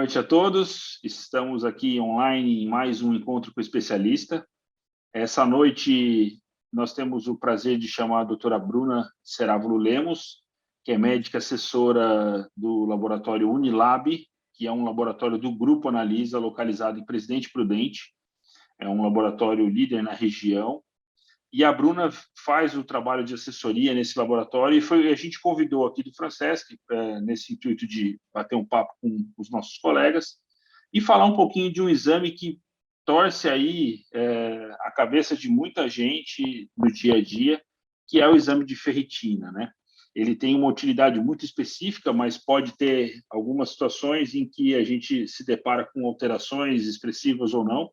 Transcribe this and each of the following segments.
noite a todos. Estamos aqui online em mais um encontro com o especialista. Essa noite nós temos o prazer de chamar a doutora Bruna Cerávulo Lemos, que é médica assessora do laboratório Unilab, que é um laboratório do Grupo Analisa, localizado em Presidente Prudente. É um laboratório líder na região. E a Bruna faz o trabalho de assessoria nesse laboratório e a gente convidou aqui do Francesc, nesse intuito de bater um papo com os nossos colegas e falar um pouquinho de um exame que torce aí a cabeça de muita gente no dia a dia, que é o exame de ferritina, né? Ele tem uma utilidade muito específica, mas pode ter algumas situações em que a gente se depara com alterações expressivas ou não.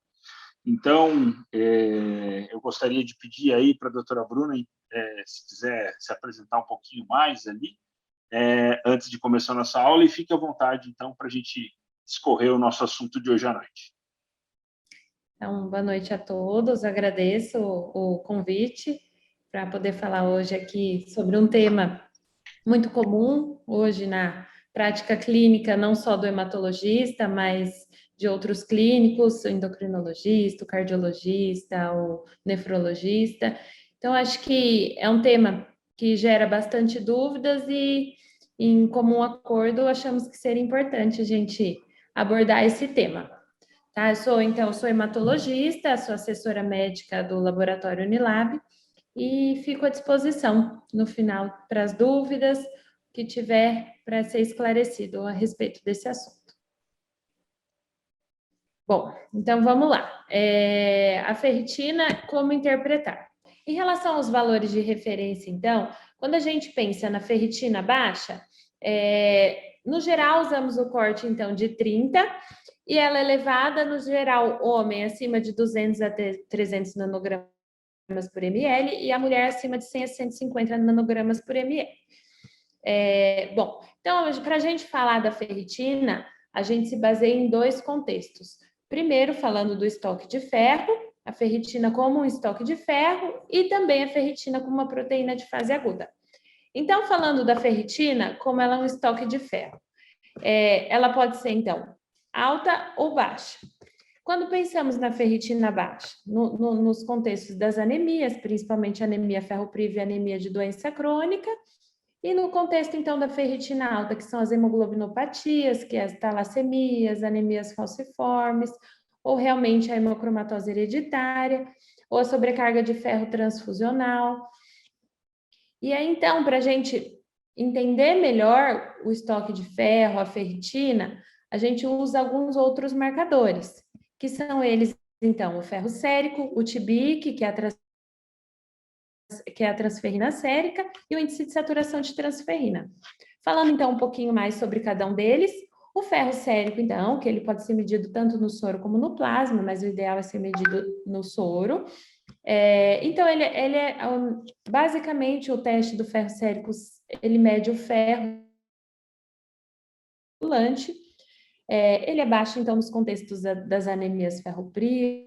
Então, eu gostaria de pedir aí para a doutora Bruna, se quiser se apresentar um pouquinho mais ali, antes de começar a nossa aula, e fique à vontade, então, para a gente escorrer o nosso assunto de hoje à noite. Então, boa noite a todos, agradeço o convite para poder falar hoje aqui sobre um tema muito comum hoje na prática clínica, não só do hematologista, mas de outros clínicos, o endocrinologista, o cardiologista, o nefrologista. Então, acho que é um tema que gera bastante dúvidas e, em comum acordo, achamos que seria importante a gente abordar esse tema. Tá? Eu sou hematologista, sou assessora médica do laboratório Unilab e fico à disposição no final para as dúvidas que tiver para ser esclarecido a respeito desse assunto. Bom, então vamos lá. A ferritina, como interpretar? Em relação aos valores de referência, então, quando a gente pensa na ferritina baixa, no geral usamos o corte, então, de 30, e ela é elevada, no geral, homem acima de 200 a 300 nanogramas por ml e a mulher acima de 100 a 150 nanogramas por ml. Bom, então, para a gente falar da ferritina, a gente se baseia em dois contextos. Primeiro, falando do estoque de ferro, a ferritina como um estoque de ferro e também a ferritina como uma proteína de fase aguda. Então, falando da ferritina, como ela é um estoque de ferro, ela pode ser, então, alta ou baixa. Quando pensamos na ferritina baixa, nos contextos das anemias, principalmente anemia ferropriva e anemia de doença crônica, e no contexto, então, da ferritina alta, que são as hemoglobinopatias, que é as talassemias, anemias falciformes, ou realmente a hemocromatose hereditária, ou a sobrecarga de ferro transfusional. E aí, então, para a gente entender melhor o estoque de ferro, a ferritina, a gente usa alguns outros marcadores, que são eles, então, o ferro sérico, o TBIC, que é a transferrina sérica, e o índice de saturação de transferrina. Falando, então, um pouquinho mais sobre cada um deles, o ferro sérico, então, que ele pode ser medido tanto no soro como no plasma, mas o ideal é ser medido no soro. Então, basicamente, o teste do ferro sérico, ele mede o ferro circulante. Ele é baixo, então, nos contextos das anemias ferropriva,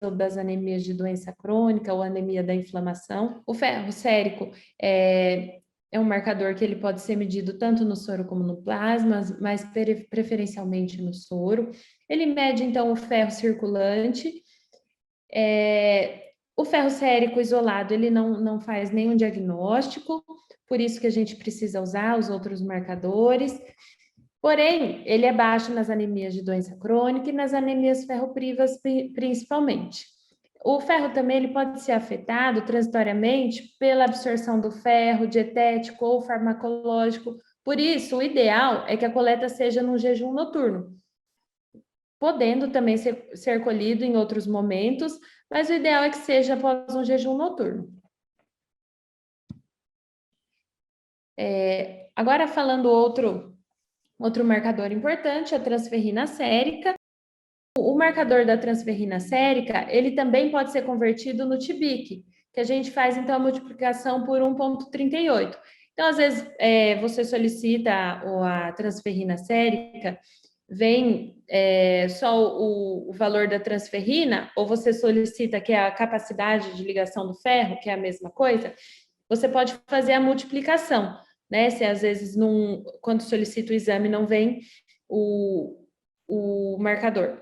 ou das anemias de doença crônica ou anemia da inflamação. O ferro sérico é um marcador que ele pode ser medido tanto no soro como no plasma, mas preferencialmente no soro. Ele mede, então, o ferro circulante. O ferro sérico isolado, ele não faz nenhum diagnóstico, por isso que a gente precisa usar os outros marcadores. Porém, ele é baixo nas anemias de doença crônica e nas anemias ferroprivas, principalmente. O ferro também ele pode ser afetado transitoriamente pela absorção do ferro, dietético ou farmacológico. Por isso, o ideal é que a coleta seja num jejum noturno, podendo também ser colhido em outros momentos, mas o ideal é que seja após um jejum noturno. Agora, falando outro marcador importante, a transferrina sérica. O marcador da transferrina sérica, ele também pode ser convertido no TBIC, que a gente faz, então, a multiplicação por 1,38. Então, às vezes, você solicita a transferrina sérica, vem só o valor da transferrina, ou você solicita que é a capacidade de ligação do ferro, que é a mesma coisa, você pode fazer a multiplicação, né? Se às vezes, quando solicita o exame, não vem o marcador.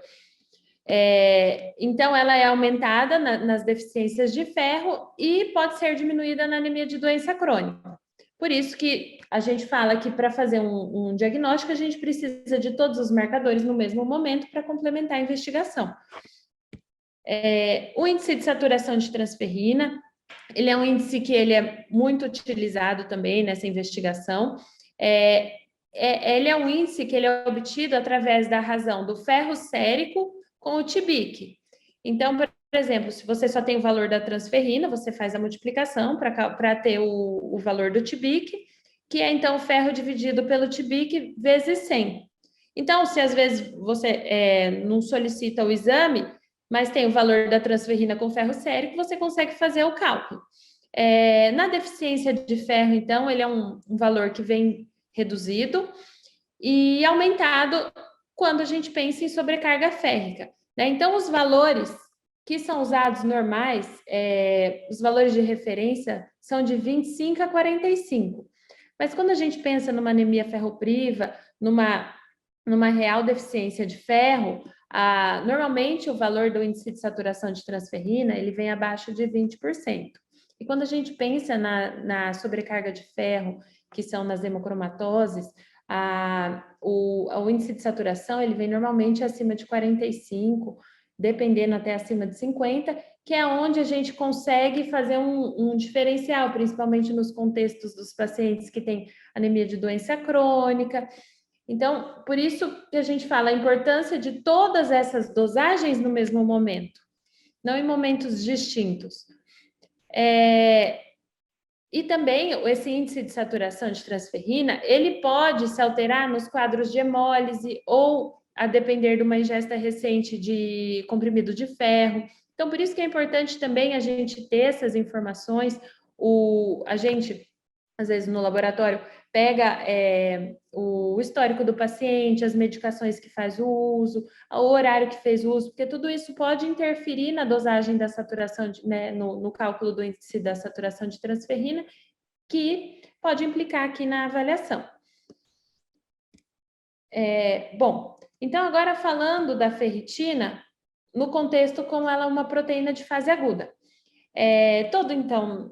Então, ela é aumentada nas deficiências de ferro e pode ser diminuída na anemia de doença crônica. Por isso que a gente fala que para fazer um diagnóstico, a gente precisa de todos os marcadores no mesmo momento para complementar a investigação. O índice de saturação de transferrina, ele é um índice que ele é muito utilizado também nessa investigação. Ele é um índice que ele é obtido através da razão do ferro sérico com o TBIC. Então, por exemplo, se você só tem o valor da transferrina, você faz a multiplicação para ter o valor do TBIC, que é então o ferro dividido pelo TBIC vezes 100. Então, se às vezes você não solicita o exame, mas tem o valor da transferrina com ferro sérico, você consegue fazer o cálculo. Na deficiência de ferro, então, ele é um valor que vem reduzido e aumentado quando a gente pensa em sobrecarga férrica, né? Então, os valores que são usados normais, os valores de referência são de 25 a 45. Mas quando a gente pensa numa anemia ferropriva, numa real deficiência de ferro, normalmente o valor do índice de saturação de transferrina, ele vem abaixo de 20%. E quando a gente pensa na sobrecarga de ferro, que são nas hemocromatoses, o índice de saturação, ele vem normalmente acima de 45, dependendo até acima de 50, que é onde a gente consegue fazer um diferencial, principalmente nos contextos dos pacientes que têm anemia de doença crônica. Então, por isso que a gente fala a importância de todas essas dosagens no mesmo momento, não em momentos distintos. E também esse índice de saturação de transferrina, ele pode se alterar nos quadros de hemólise ou a depender de uma ingesta recente de comprimido de ferro. Então, por isso que é importante também a gente ter essas informações. A gente, às vezes, no laboratório, pega o histórico do paciente, as medicações que faz o uso, o horário que fez o uso, porque tudo isso pode interferir na dosagem da saturação, no cálculo do índice da saturação de transferrina, que pode implicar aqui na avaliação. Bom, então agora falando da ferritina, no contexto como ela é uma proteína de fase aguda. Então,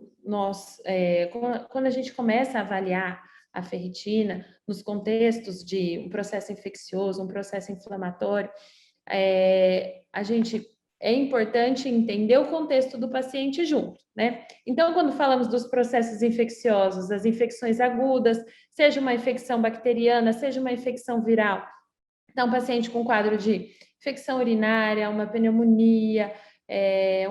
quando a gente começa a avaliar a ferritina nos contextos de um processo infeccioso, um processo inflamatório, é importante entender o contexto do paciente junto, né? Então, quando falamos dos processos infecciosos, as infecções agudas, seja uma infecção bacteriana, seja uma infecção viral, então, paciente com quadro de infecção urinária, uma pneumonia,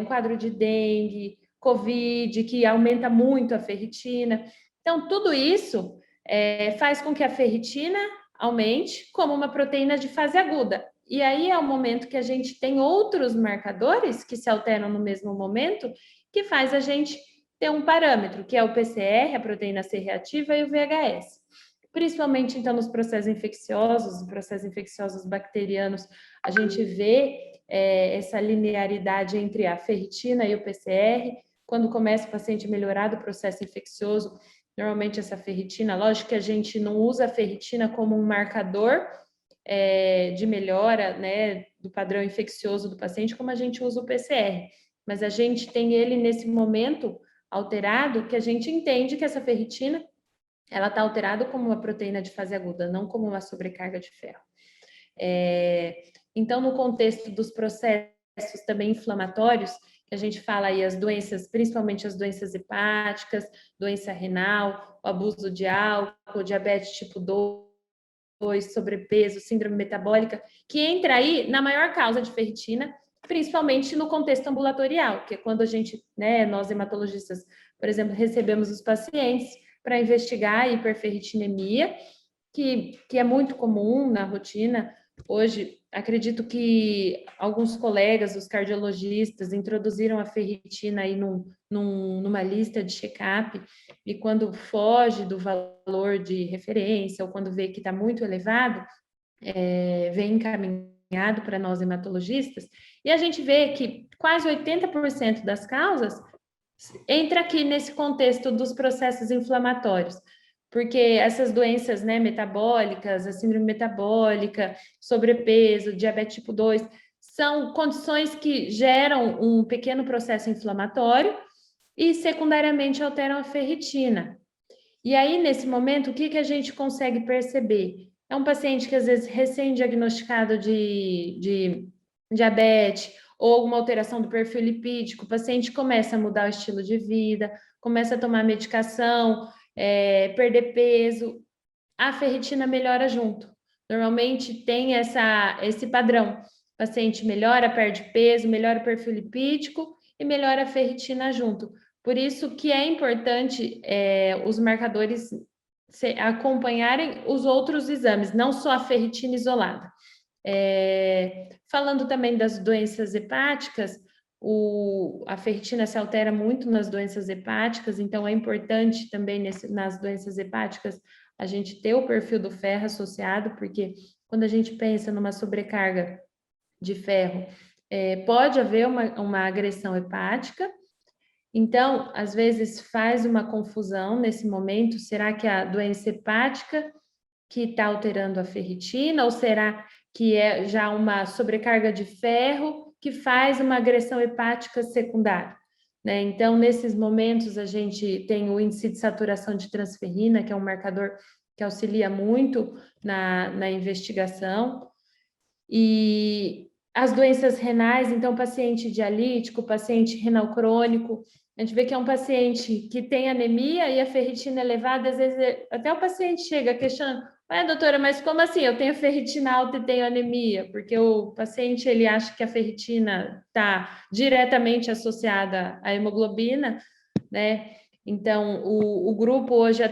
um quadro de dengue, COVID, que aumenta muito a ferritina. Então, tudo isso faz com que a ferritina aumente como uma proteína de fase aguda. E aí é o momento que a gente tem outros marcadores que se alteram no mesmo momento, que faz a gente ter um parâmetro, que é o PCR, a proteína C reativa, e o VHS. Principalmente, então, nos processos infecciosos bacterianos, a gente vê essa linearidade entre a ferritina e o PCR. Quando começa o paciente a melhorar do processo infeccioso, normalmente essa ferritina, lógico que a gente não usa a ferritina como um marcador de melhora, né, do padrão infeccioso do paciente, como a gente usa o PCR. Mas a gente tem ele nesse momento alterado, que a gente entende que essa ferritina ela está alterada como uma proteína de fase aguda, não como uma sobrecarga de ferro. Então, no contexto dos processos também inflamatórios, que a gente fala aí as doenças, principalmente as doenças hepáticas, doença renal, o abuso de álcool, diabetes tipo 2, sobrepeso, síndrome metabólica, que entra aí na maior causa de ferritina, principalmente no contexto ambulatorial, que é quando a gente, né, nós hematologistas, por exemplo, recebemos os pacientes para investigar a hiperferritinemia, que é muito comum na rotina. Hoje, acredito que alguns colegas, os cardiologistas, introduziram a ferritina aí numa lista de check-up, e quando foge do valor de referência, ou quando vê que está muito elevado, vem encaminhado para nós hematologistas, e a gente vê que quase 80% das causas entra aqui nesse contexto dos processos inflamatórios, porque essas doenças, né, metabólicas, a síndrome metabólica, sobrepeso, diabetes tipo 2, são condições que geram um pequeno processo inflamatório e secundariamente alteram a ferritina. E aí, nesse momento, o que, que a gente consegue perceber? É um paciente que, às vezes, recém-diagnosticado de diabetes ou alguma alteração do perfil lipídico, o paciente começa a mudar o estilo de vida, começa a tomar medicação, perder peso, a ferritina melhora junto. Normalmente tem esse padrão. O paciente melhora, perde peso, melhora o perfil lipídico e melhora a ferritina junto. Por isso que é importante os marcadores acompanharem os outros exames, não só a ferritina isolada. Falando também das doenças hepáticas, a ferritina se altera muito nas doenças hepáticas, então é importante também nas doenças hepáticas a gente ter o perfil do ferro associado, porque quando a gente pensa numa sobrecarga de ferro, pode haver uma agressão hepática. Então, às vezes faz uma confusão nesse momento, será que é a doença hepática que está alterando a ferritina, ou será que é já uma sobrecarga de ferro que faz uma agressão hepática secundária? Né? Então, nesses momentos, a gente tem o índice de saturação de transferrina, que é um marcador que auxilia muito na investigação, e as doenças renais, então, paciente dialítico, paciente renal crônico, a gente vê que é um paciente que tem anemia e a ferritina elevada, às vezes até o paciente chega questionando, doutora, mas como assim? Eu tenho ferritina alta e tenho anemia? Porque o paciente, ele acha que a ferritina está diretamente associada à hemoglobina, né? Então, o grupo hoje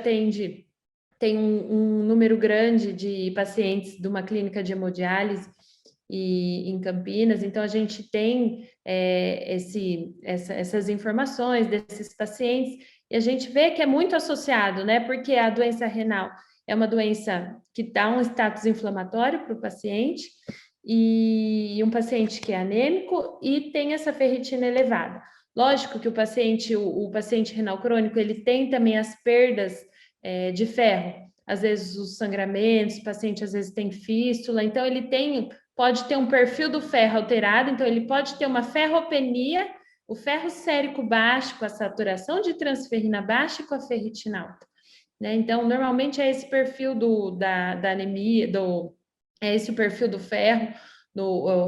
tem um número grande de pacientes de uma clínica de hemodiálise em Campinas, então a gente tem essas informações desses pacientes e a gente vê que é muito associado, né? Porque a doença renal é uma doença que dá um status inflamatório para o paciente e um paciente que é anêmico e tem essa ferritina elevada. Lógico que o paciente renal crônico, ele tem também as perdas de ferro, às vezes os sangramentos, o paciente às vezes tem fístula, então ele pode ter um perfil do ferro alterado, então ele pode ter uma ferropenia, o ferro sérico baixo, com a saturação de transferrina baixa e com a ferritina alta. Né? Então, normalmente é esse perfil da anemia, é esse o perfil do ferro,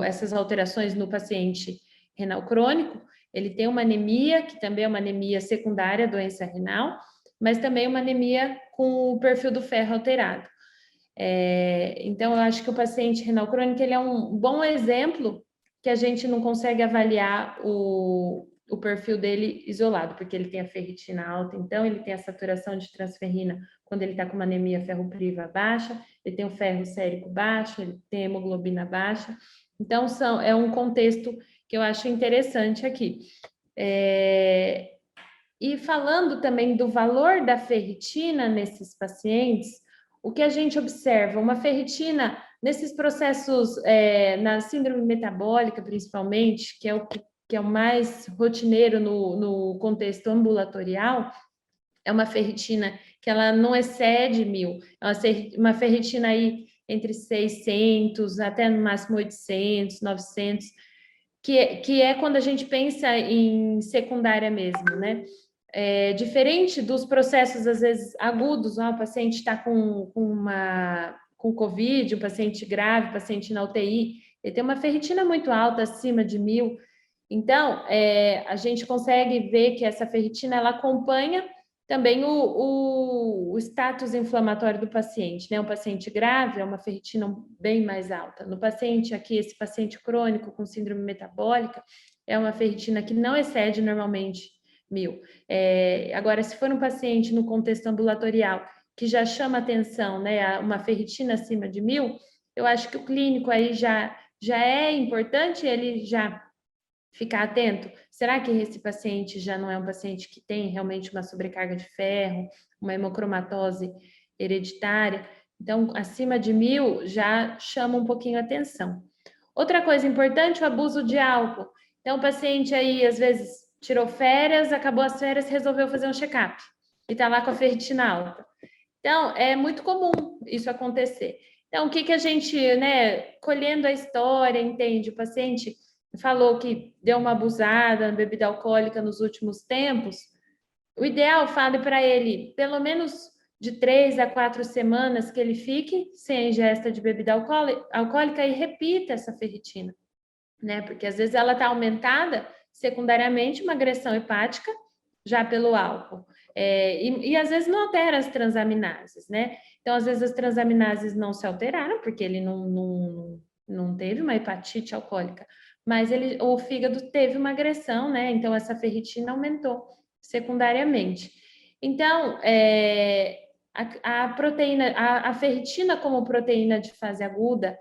essas alterações no paciente renal crônico, ele tem uma anemia, que também é uma anemia secundária à doença renal, mas também uma anemia com o perfil do ferro alterado. Então, eu acho que o paciente renal crônico ele é um bom exemplo que a gente não consegue avaliar o perfil dele isolado, porque ele tem a ferritina alta, então ele tem a saturação de transferrina quando ele está com uma anemia ferropriva baixa, ele tem o ferro sérico baixo, ele tem a hemoglobina baixa. Então, é um contexto que eu acho interessante aqui. E falando também do valor da ferritina nesses pacientes, o que a gente observa? Uma ferritina, nesses processos, na síndrome metabólica, principalmente, que é o mais rotineiro no contexto ambulatorial, é uma ferritina que ela não excede 1.000, é uma ferritina aí entre 600 até no máximo 800, 900, que é quando a gente pensa em secundária mesmo, né? Diferente dos processos, às vezes, agudos, o paciente está com Covid, um paciente grave, paciente na UTI, ele tem uma ferritina muito alta, acima de 1.000. Então, a gente consegue ver que essa ferritina, ela acompanha também o status inflamatório do paciente, né? Um paciente grave é uma ferritina bem mais alta. No paciente aqui, esse paciente crônico com síndrome metabólica, é uma ferritina que não excede normalmente 1.000. Agora, se for um paciente no contexto ambulatorial que já chama atenção, né, uma ferritina acima de 1.000, eu acho que o clínico aí já é importante ele já ficar atento. Será que esse paciente já não é um paciente que tem realmente uma sobrecarga de ferro, uma hemocromatose hereditária? Então, acima de 1.000 já chama um pouquinho a atenção. Outra coisa importante, o abuso de álcool. Então, o paciente aí, às vezes, tirou férias, acabou as férias, resolveu fazer um check-up e está lá com a ferritina alta. Então, é muito comum isso acontecer. Então, o que a gente, né, colhendo a história, entende? O paciente falou que deu uma abusada na bebida alcoólica nos últimos tempos. O ideal, fale para ele, pelo menos de 3 a 4 semanas que ele fique sem a ingesta de bebida alcoólica e repita essa ferritina, né? Porque às vezes ela está aumentada secundariamente uma agressão hepática já pelo álcool. E às vezes não altera as transaminases, né? Então, às vezes as transaminases não se alteraram, porque ele não teve uma hepatite alcoólica, mas o fígado teve uma agressão, né? Então, essa ferritina aumentou secundariamente. Então, a proteína, a ferritina como proteína de fase aguda,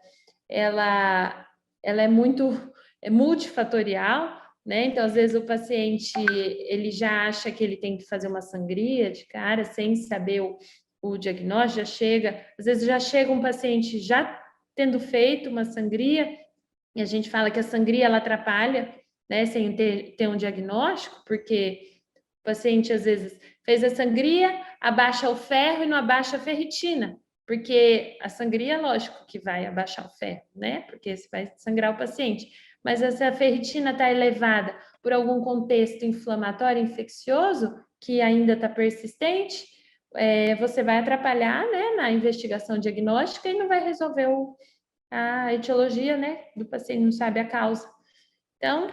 ela é multifatorial, né? Então, às vezes o paciente ele já acha que ele tem que fazer uma sangria de cara sem saber o diagnóstico, já chega, às vezes já chega um paciente já tendo feito uma sangria, e a gente fala que a sangria ela atrapalha, né, sem ter um diagnóstico, porque o paciente às vezes fez a sangria, abaixa o ferro e não abaixa a ferritina, porque a sangria, lógico que vai abaixar o ferro, né? Porque você vai sangrar o paciente. Mas essa ferritina está elevada por algum contexto inflamatório, infeccioso, que ainda está persistente, você vai atrapalhar, né, na investigação diagnóstica e não vai resolver a etiologia, né, do paciente, não sabe a causa. Então,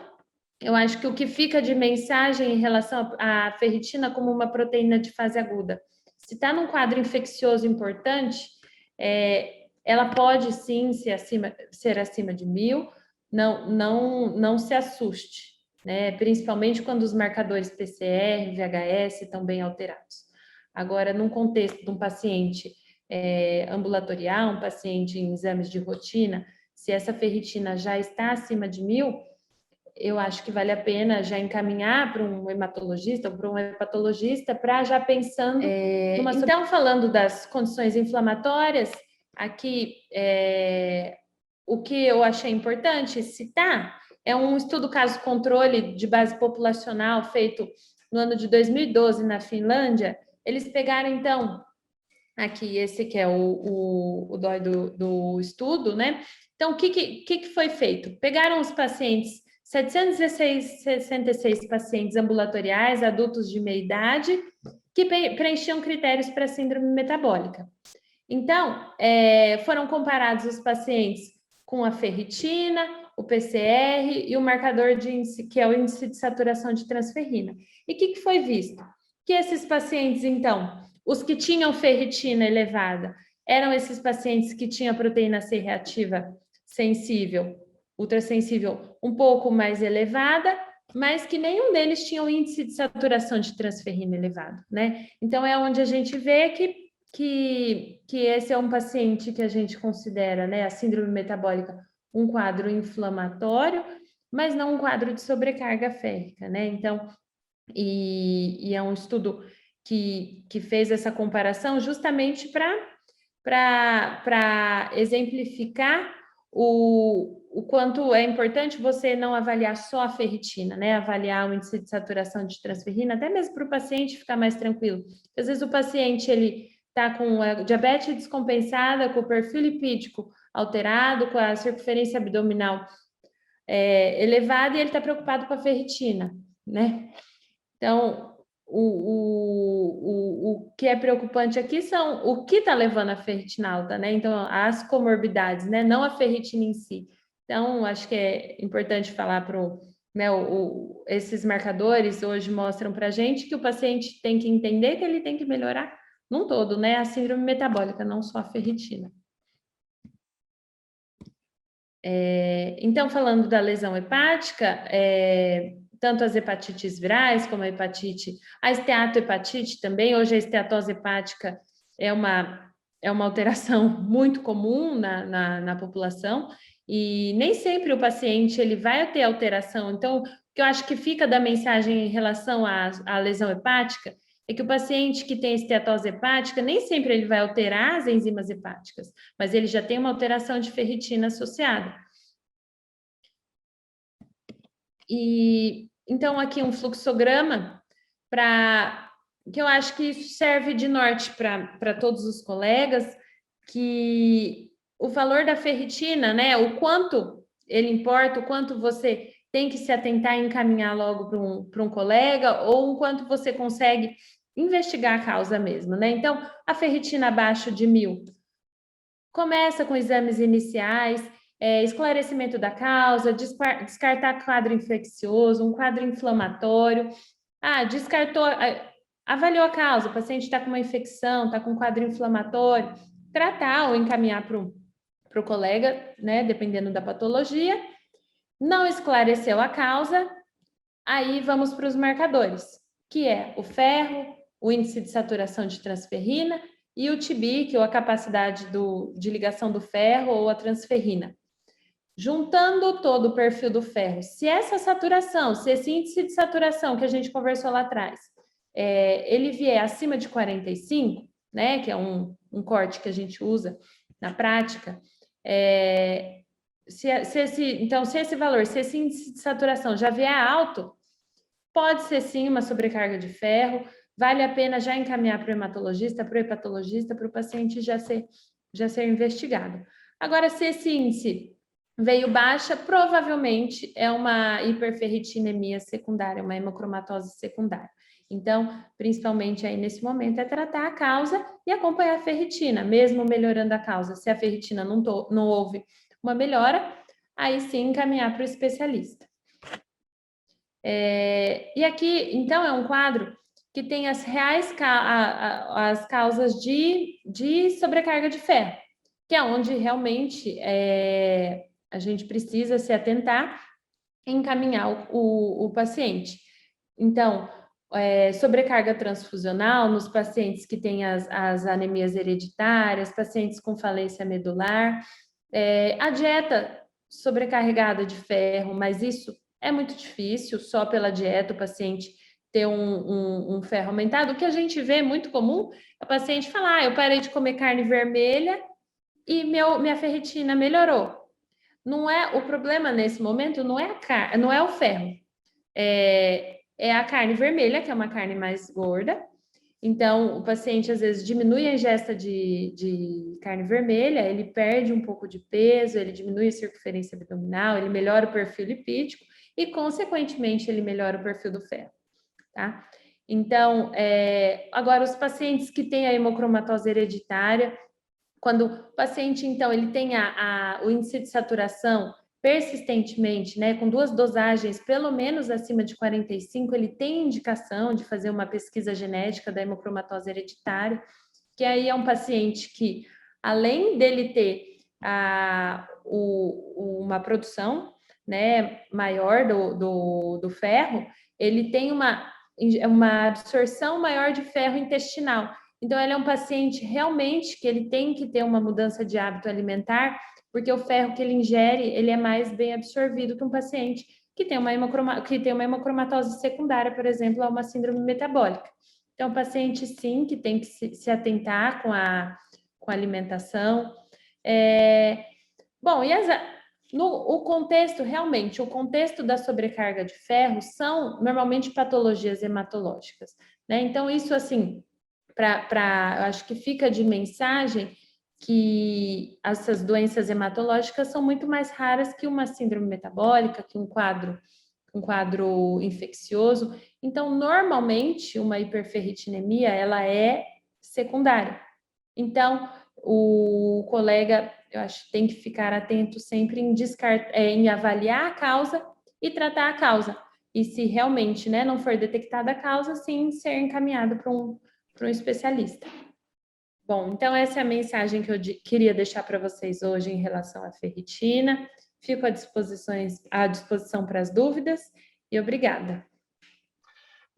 eu acho que o que fica de mensagem em relação à ferritina como uma proteína de fase aguda, se está num quadro infeccioso importante, ela pode sim ser acima de 1000, não se assuste, né? Principalmente quando os marcadores PCR, VHS estão bem alterados. Agora, num contexto de um paciente ambulatorial, um paciente em exames de rotina, se essa ferritina já está acima de 1000, eu acho que vale a pena já encaminhar para um hematologista ou para um hepatologista para já pensando numa... Então, falando das condições inflamatórias, aqui o que eu achei importante citar é um estudo caso-controle de base populacional feito no ano de 2012 na Finlândia. Eles pegaram, então, aqui, esse que é o DOI do estudo, né? Então, o que foi feito? Pegaram os pacientes, 766 pacientes ambulatoriais, adultos de meia idade, que preenchiam critérios para síndrome metabólica. Então, foram comparados os pacientes com a ferritina, o PCR e o marcador de índice, que é o índice de saturação de transferrina. E o que foi visto? Que esses pacientes, então, os que tinham ferritina elevada, eram esses pacientes que tinham proteína C reativa sensível, ultrassensível, um pouco mais elevada, mas que nenhum deles tinha o índice de saturação de transferrina elevado, né? Então, é onde a gente vê que esse é um paciente que a gente considera, né, a síndrome metabólica, um quadro inflamatório, mas não um quadro de sobrecarga férrica, né? Então, e é um estudo que fez essa comparação justamente para exemplificar o quanto é importante você não avaliar só a ferritina, né? Avaliar o índice de saturação de transferrina, até mesmo para o paciente ficar mais tranquilo. Às vezes o paciente ele está com a diabetes descompensada, com o perfil lipídico alterado, com a circunferência abdominal elevada e ele está preocupado com a ferritina, né? Então, o que é preocupante aqui são o que está levando a ferritina alta, né? Então, as comorbidades, né? Não a ferritina em si. Então, acho que é importante falar para né, esses marcadores hoje mostram para a gente que o paciente tem que entender que ele tem que melhorar num todo, né? A síndrome metabólica, não só a ferritina. Então, falando da lesão hepática, tanto as hepatites virais como a esteatohepatite também, hoje a esteatose hepática é uma alteração muito comum na população, e nem sempre o paciente ele vai ter alteração. Então, o que eu acho que fica da mensagem em relação à lesão hepática é que o paciente que tem esteatose hepática, nem sempre ele vai alterar as enzimas hepáticas, mas ele já tem uma alteração de ferritina associada. E então aqui um fluxograma para que eu acho que isso serve de norte para todos os colegas, que o valor da ferritina, né, o quanto ele importa, o quanto você tem que se atentar e encaminhar logo para um colega, ou o quanto você consegue investigar a causa mesmo, né? Então, a ferritina abaixo de 1.000, começa com exames iniciais, esclarecimento da causa, descartar quadro infeccioso, um quadro inflamatório. Descartou, avaliou a causa, o paciente está com uma infecção, está com um quadro inflamatório, tratar ou encaminhar para o colega, né, dependendo da patologia. Não esclareceu a causa, aí vamos para os marcadores, que é o ferro, o índice de saturação de transferrina e o TB, que é a capacidade de ligação do ferro ou a transferrina. Juntando todo o perfil do ferro, se essa saturação, se esse índice de saturação que a gente conversou lá atrás, ele vier acima de 45, né, que é um corte que a gente usa na prática, se esse valor, se esse índice de saturação já vier alto, pode ser sim uma sobrecarga de ferro, vale a pena já encaminhar para o hematologista, para o hepatologista, para o paciente já ser investigado. Agora, se esse índice veio baixa, provavelmente é uma hiperferritinemia secundária, uma hemocromatose secundária. Então, principalmente aí nesse momento, é tratar a causa e acompanhar a ferritina, mesmo melhorando a causa. Se a ferritina não houve uma melhora, aí sim encaminhar para o especialista. E aqui, então, é um quadro que tem as reais as causas de sobrecarga de ferro, que é onde realmente a gente precisa se atentar e encaminhar o paciente. Então, sobrecarga transfusional nos pacientes que têm as anemias hereditárias, pacientes com falência medular, a dieta sobrecarregada de ferro, mas isso é muito difícil, só pela dieta o paciente ter um ferro aumentado. O que a gente vê muito comum é o paciente falar: eu parei de comer carne vermelha e minha ferritina melhorou. Não é o problema nesse momento, não é o ferro, é a carne vermelha, que é uma carne mais gorda. Então, o paciente às vezes diminui a ingesta de carne vermelha, ele perde um pouco de peso, ele diminui a circunferência abdominal, ele melhora o perfil lipídico e, consequentemente, ele melhora o perfil do ferro, tá? Então, agora, os pacientes que têm a hemocromatose hereditária, quando o paciente, então, ele tem o índice de saturação persistentemente, né, com 2 dosagens pelo menos acima de 45, ele tem indicação de fazer uma pesquisa genética da hemocromatose hereditária, que aí é um paciente que, além dele ter uma produção, né, maior do ferro, ele tem uma absorção maior de ferro intestinal. Então, ele é um paciente realmente que ele tem que ter uma mudança de hábito alimentar, porque o ferro que ele ingere, ele é mais bem absorvido que um paciente que tem uma hemocromatose secundária, por exemplo, a uma síndrome metabólica. Então, o paciente, sim, que tem que se atentar com a alimentação. Bom, o contexto, realmente, o contexto da sobrecarga de ferro são, normalmente, patologias hematológicas, né? Então, isso, assim, eu acho que fica de mensagem que essas doenças hematológicas são muito mais raras que uma síndrome metabólica, que um quadro infeccioso. Então, normalmente, uma hiperferritinemia, ela é secundária. Então, o colega, eu acho que tem que ficar atento sempre em avaliar a causa e tratar a causa. E se realmente, né, não for detectada a causa, sim, ser encaminhado para um especialista. Bom, então essa é a mensagem que eu queria deixar para vocês hoje em relação à ferritina. Fico à disposição para as dúvidas e obrigada.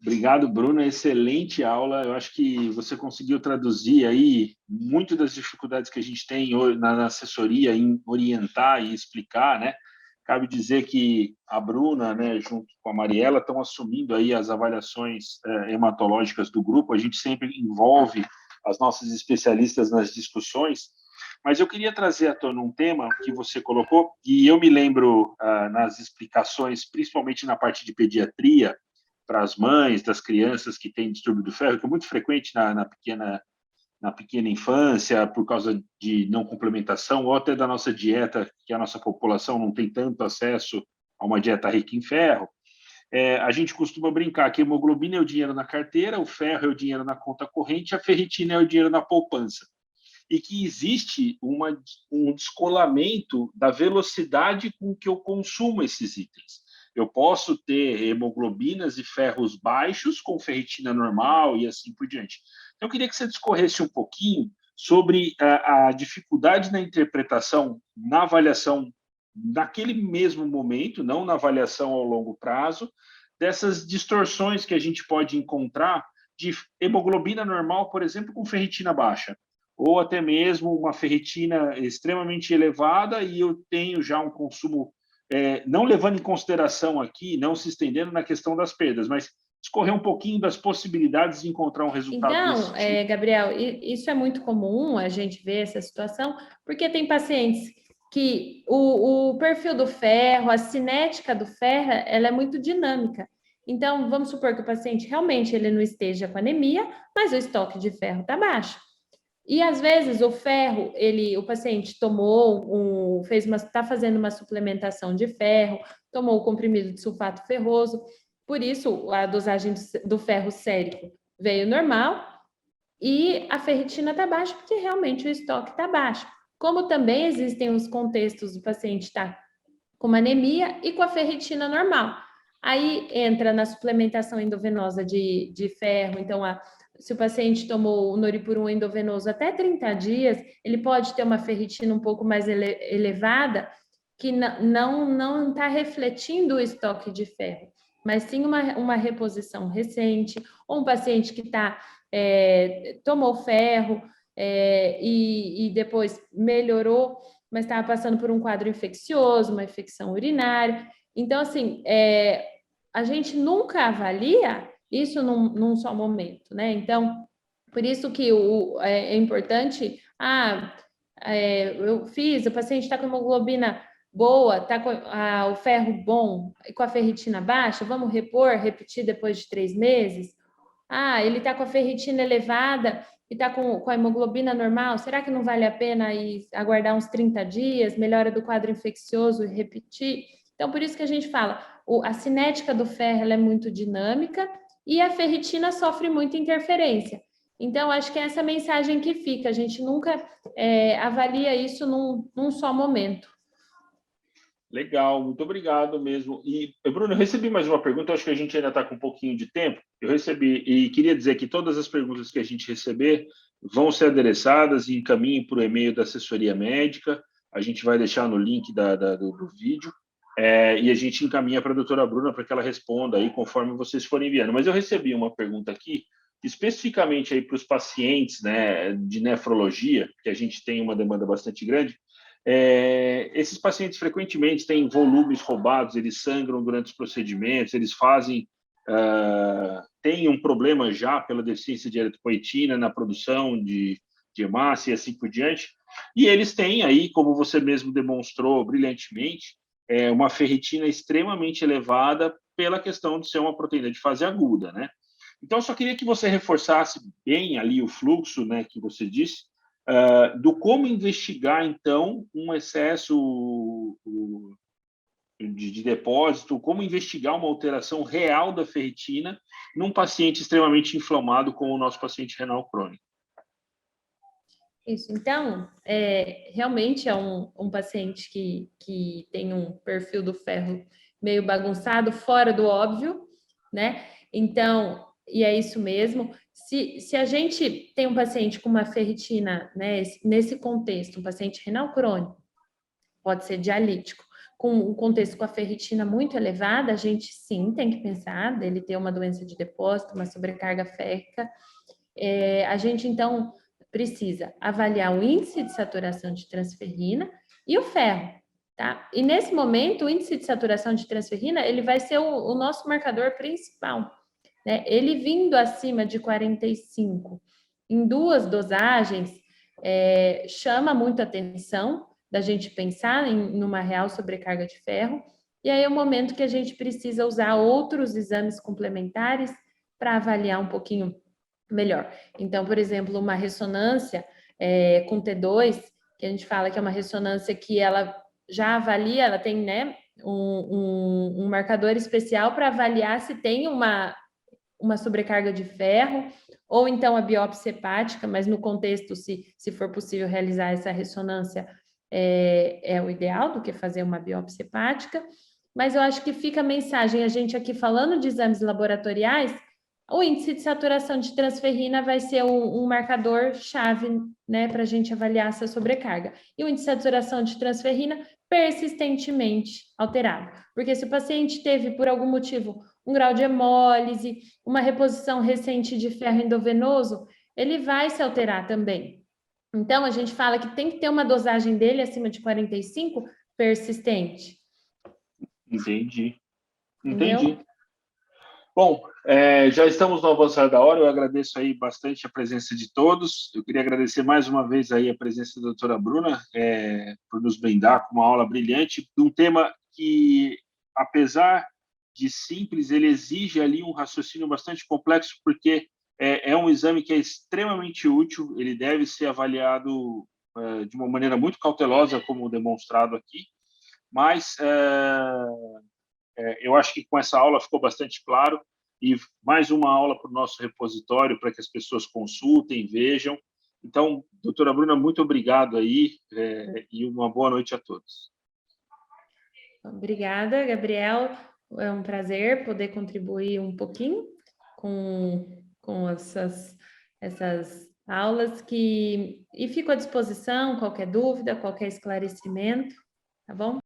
Obrigado, Bruna. Excelente aula. Eu acho que você conseguiu traduzir aí muito das dificuldades que a gente tem na assessoria em orientar e explicar, né? Cabe dizer que a Bruna, né, junto com a Mariela, estão assumindo aí as avaliações hematológicas do grupo. A gente sempre envolve as nossas especialistas nas discussões, mas eu queria trazer à tona um tema que você colocou, e eu me lembro nas explicações, principalmente na parte de pediatria, as mães das crianças que têm distúrbio do ferro, que é muito frequente na pequena infância, por causa de não complementação, ou até da nossa dieta, que a nossa população não tem tanto acesso a uma dieta rica em ferro. A gente costuma brincar que a hemoglobina é o dinheiro na carteira, o ferro é o dinheiro na conta corrente, a ferritina é o dinheiro na poupança. E que existe um descolamento da velocidade com que eu consumo esses itens. Eu posso ter hemoglobinas e ferros baixos com ferritina normal e assim por diante. Então, eu queria que você discorresse um pouquinho sobre a dificuldade na interpretação, na avaliação naquele mesmo momento, não na avaliação ao longo prazo, dessas distorções que a gente pode encontrar de hemoglobina normal, por exemplo, com ferritina baixa, ou até mesmo uma ferritina extremamente elevada e eu tenho já um consumo, não levando em consideração aqui, não se estendendo na questão das perdas, mas discorrer um pouquinho das possibilidades de encontrar um resultado desse Então, tipo. Gabriel, isso é muito comum a gente ver essa situação, porque tem pacientes que o perfil do ferro, a cinética do ferro, ela é muito dinâmica. Então, vamos supor que o paciente realmente ele não esteja com anemia, mas o estoque de ferro está baixo. E às vezes o ferro, o paciente está fazendo uma suplementação de ferro, tomou o comprimido de sulfato ferroso, por isso a dosagem do ferro sérico veio normal e a ferritina está baixa, porque realmente o estoque está baixo. Como também existem os contextos do paciente estar com uma anemia e com a ferritina normal. Aí entra na suplementação endovenosa de ferro, então se o paciente tomou o Noripurum endovenoso até 30 dias, ele pode ter uma ferritina um pouco mais elevada, que não está refletindo o estoque de ferro, mas sim uma reposição recente, ou um paciente que tomou ferro e depois melhorou, mas estava passando por um quadro infeccioso, uma infecção urinária. Então, assim, a gente nunca avalia isso num só momento, né? Então, por isso que é importante, o paciente está com hemoglobina boa, está com o ferro bom e com a ferritina baixa, vamos repetir depois de 3 meses? Ele está com a ferritina elevada e está com a hemoglobina normal, será que não vale a pena aguardar uns 30 dias, melhora do quadro infeccioso e repetir? Então, por isso que a gente fala, a cinética do ferro ela é muito dinâmica e a ferritina sofre muita interferência. Então, acho que é essa mensagem que fica, a gente nunca avalia isso num só momento. Legal, muito obrigado mesmo. E, Bruno, eu recebi mais uma pergunta, acho que a gente ainda está com um pouquinho de tempo. Eu recebi, e queria dizer que todas as perguntas que a gente receber vão ser adereçadas e encaminhem para o e-mail da assessoria médica. A gente vai deixar no link do vídeo. E a gente encaminha para a doutora Bruna para que ela responda aí conforme vocês forem enviando. Mas eu recebi uma pergunta aqui, especificamente aí para os pacientes, né, de nefrologia, que a gente tem uma demanda bastante grande. Esses pacientes frequentemente têm volumes roubados, eles sangram durante os procedimentos, eles têm um problema já pela deficiência de eritropoetina na produção de hemácia e assim por diante, e eles têm aí, como você mesmo demonstrou brilhantemente, uma ferritina extremamente elevada pela questão de ser uma proteína de fase aguda, né? Então, eu só queria que você reforçasse bem ali o fluxo, né, que você disse, do como investigar, então, um excesso de depósito, como investigar uma alteração real da ferritina num paciente extremamente inflamado como o nosso paciente renal crônico. Isso, então, realmente é um paciente que tem um perfil do ferro meio bagunçado, fora do óbvio, né? Então, e é isso mesmo. Se a gente tem um paciente com uma ferritina, né, nesse contexto, um paciente renal crônico, pode ser dialítico, com um contexto com a ferritina muito elevada, a gente sim tem que pensar dele ter uma doença de depósito, uma sobrecarga férrica. A gente, então, precisa avaliar o índice de saturação de transferrina e o ferro, tá? E nesse momento, o índice de saturação de transferrina, ele vai ser o nosso marcador principal, né? Ele vindo acima de 45 em 2 dosagens, chama muito atenção da gente pensar numa real sobrecarga de ferro. e aí é o momento que a gente precisa usar outros exames complementares para avaliar um pouquinho melhor. Então, por exemplo, uma ressonância com T2, que a gente fala que é uma ressonância que ela já avalia, ela tem, né, um marcador especial para avaliar se tem uma sobrecarga de ferro, ou então a biópsia hepática, mas no contexto, se for possível realizar essa ressonância, é o ideal do que fazer uma biópsia hepática. Mas eu acho que fica a mensagem, a gente aqui falando de exames laboratoriais, o índice de saturação de transferrina vai ser um marcador chave, né, para a gente avaliar essa sobrecarga. E o índice de saturação de transferrina persistentemente alterado. Porque se o paciente teve, por algum motivo, um grau de hemólise, uma reposição recente de ferro endovenoso, ele vai se alterar também. Então, a gente fala que tem que ter uma dosagem dele acima de 45 persistente. Entendi. Entendeu? Bom, já estamos no avançar da hora, eu agradeço aí bastante a presença de todos. Eu queria agradecer mais uma vez aí a presença da doutora Bruna, por nos brindar com uma aula brilhante de um tema que, apesar de simples, ele exige ali um raciocínio bastante complexo, porque é um exame que é extremamente útil, ele deve ser avaliado de uma maneira muito cautelosa, como demonstrado aqui, mas eu acho que com essa aula ficou bastante claro, e mais uma aula para o nosso repositório, para que as pessoas consultem, vejam. Então, doutora Bruna, muito obrigado aí, e uma boa noite a todos. Obrigada, Gabriel. É um prazer poder contribuir um pouquinho com essas aulas e fico à disposição, qualquer dúvida, qualquer esclarecimento, tá bom?